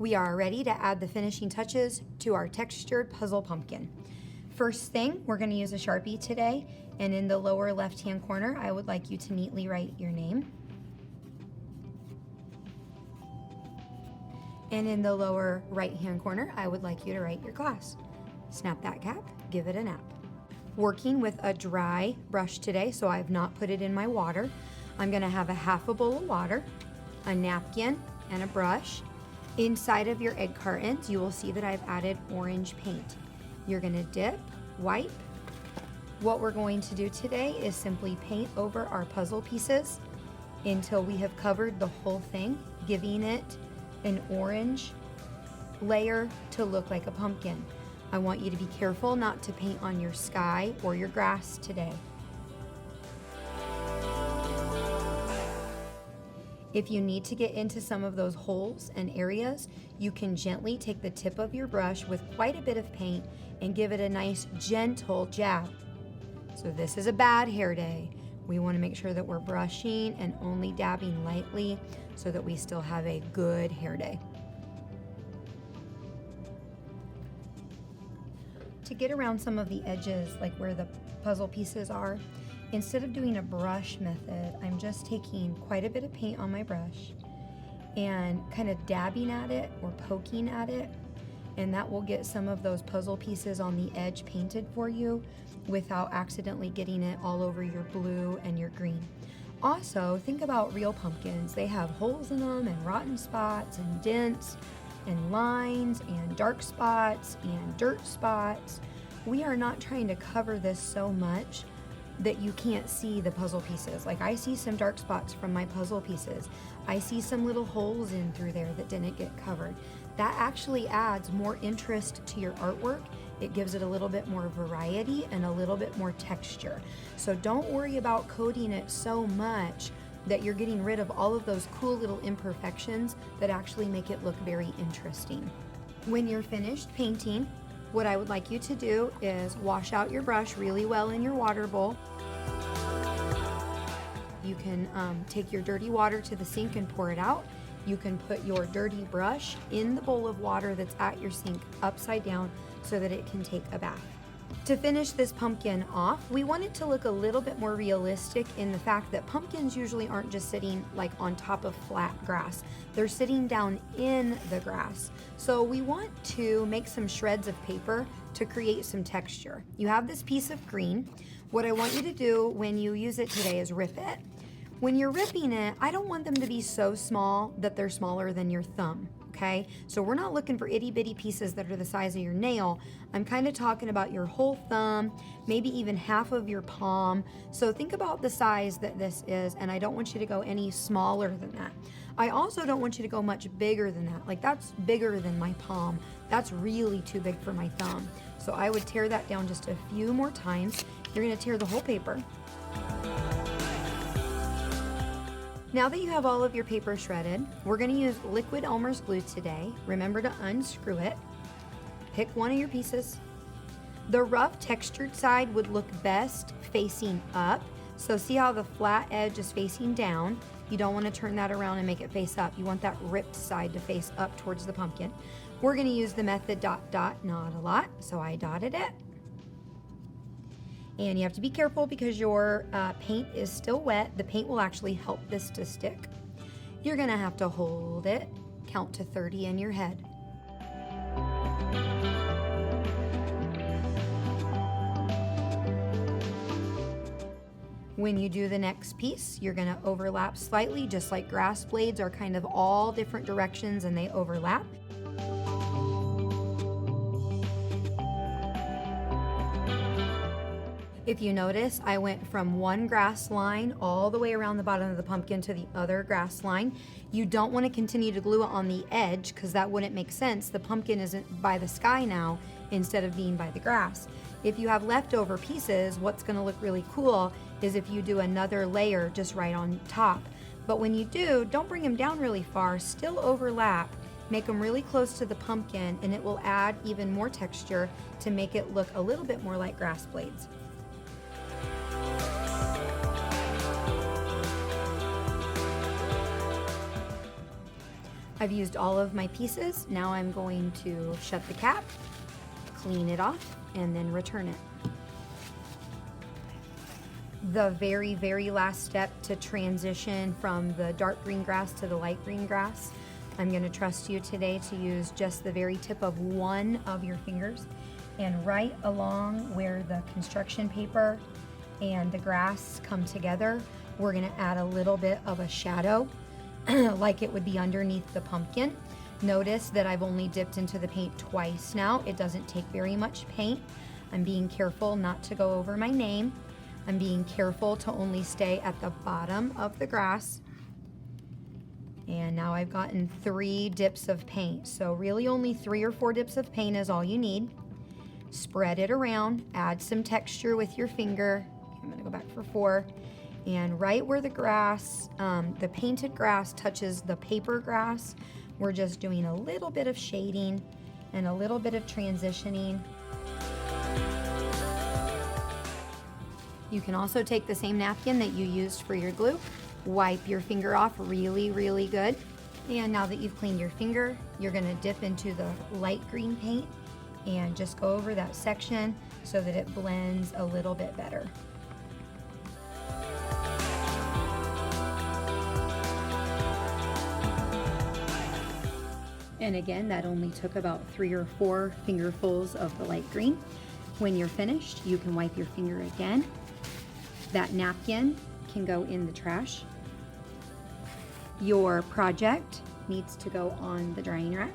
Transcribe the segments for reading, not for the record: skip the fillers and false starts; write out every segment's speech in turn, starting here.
We are ready to add the finishing touches to our textured puzzle pumpkin. First thing, we're going to use a Sharpie today, and in the lower left-hand corner, I would like you to neatly write your name. And in the lower right-hand corner, I would like you to write your class. Snap that cap, give it a nap. Working with a dry brush today, so I've not put it in my water. I'm going to have a half a bowl of water, a napkin, and a brush. Inside of your egg cartons, you will see that I've added orange paint. You're going to dip, wipe. What we're going to do today is simply paint over our puzzle pieces until we have covered the whole thing, giving it an orange layer to look like a pumpkin. I want you to be careful not to paint on your sky or your grass today. If you need to get into some of those holes and areas, you can gently take the tip of your brush with quite a bit of paint and give it a nice gentle jab. So this is a bad hair day. We want to make sure that we're brushing and only dabbing lightly so that we still have a good hair day. To get around some of the edges, like where the puzzle pieces are, instead of doing a brush method, I'm just taking quite a bit of paint on my brush and kind of dabbing at it or poking at it, and that will get some of those puzzle pieces on the edge painted for you without accidentally getting it all over your blue and your green. Also, think about real pumpkins. They have holes in them and rotten spots and dents and lines and dark spots and dirt spots. We are not trying to cover this so much that you can't see the puzzle pieces. Like, I see some dark spots from my puzzle pieces. I see some little holes in through there that didn't get covered. That actually adds more interest to your artwork. It gives it a little bit more variety and a little bit more texture. So don't worry about coating it so much that you're getting rid of all of those cool little imperfections that actually make it look very interesting. When you're finished painting, what I would like you to do is wash out your brush really well in your water bowl. You can take your dirty water to the sink and pour it out. You can put your dirty brush in the bowl of water that's at your sink upside down so that it can take a bath. To finish this pumpkin off, we want it to look a little bit more realistic in the fact that pumpkins usually aren't just sitting like on top of flat grass. They're sitting down in the grass. So we want to make some shreds of paper to create some texture. You have this piece of green. What I want you to do when you use it today is rip it. When you're ripping it, I don't want them to be so small that they're smaller than your thumb. Okay, so we're not looking for itty bitty pieces that are the size of your nail. I'm kind of talking about your whole thumb, maybe even half of your palm. So think about the size that this is, and I don't want you to go any smaller than that. I also don't want you to go much bigger than that. Like, that's bigger than my palm. That's really too big for my thumb. So I would tear that down just a few more times. You're gonna tear the whole paper. Now that you have all of your paper shredded, we're going to use liquid Elmer's glue today. Remember to unscrew it. Pick one of your pieces. The rough textured side would look best facing up. So see how the flat edge is facing down? You don't want to turn that around and make it face up. You want that ripped side to face up towards the pumpkin. We're going to use the method dot dot, not a lot. So I dotted it. And you have to be careful because your paint is still wet. The paint will actually help this to stick. You're gonna have to hold it, count to 30 in your head. When you do the next piece, you're gonna overlap slightly, just like grass blades are kind of all different directions and they overlap. If you notice, I went from one grass line all the way around the bottom of the pumpkin to the other grass line. You don't want to continue to glue it on the edge because that wouldn't make sense. The pumpkin isn't by the sky now instead of being by the grass. If you have leftover pieces, what's going to look really cool is if you do another layer just right on top. But when you do, don't bring them down really far, still overlap. Make them really close to the pumpkin and it will add even more texture to make it look a little bit more like grass blades. I've used all of my pieces. Now I'm going to shut the cap, clean it off, and then return it. The very, very last step to transition from the dark green grass to the light green grass, I'm going to trust you today to use just the very tip of one of your fingers, and right along where the construction paper and the grass come together, we're going to add a little bit of a shadow like it would be underneath the pumpkin. Notice that I've only dipped into the paint twice now. It doesn't take very much paint. I'm being careful not to go over my name. I'm being careful to only stay at the bottom of the grass. And now I've gotten 3 dips of paint. So really only 3 or 4 dips of paint is all you need. Spread it around, add some texture with your finger. I'm gonna go back for 4. And right where the grass, the painted grass touches the paper grass, we're just doing a little bit of shading and a little bit of transitioning. You can also take the same napkin that you used for your glue, wipe your finger off really, really good. And now that you've cleaned your finger, you're gonna dip into the light green paint and just go over that section so that it blends a little bit better. And again, that only took about 3 or 4 fingerfuls of the light green. When you're finished, you can wipe your finger again. That napkin can go in the trash. Your project needs to go on the drying rack.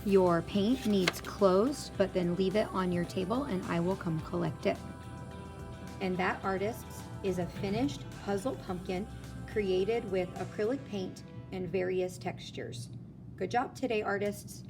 Your paint needs closed, but then leave it on your table and I will come collect it. And that, artists, is a finished puzzle pumpkin created with acrylic paint and various textures. Good job today, artists.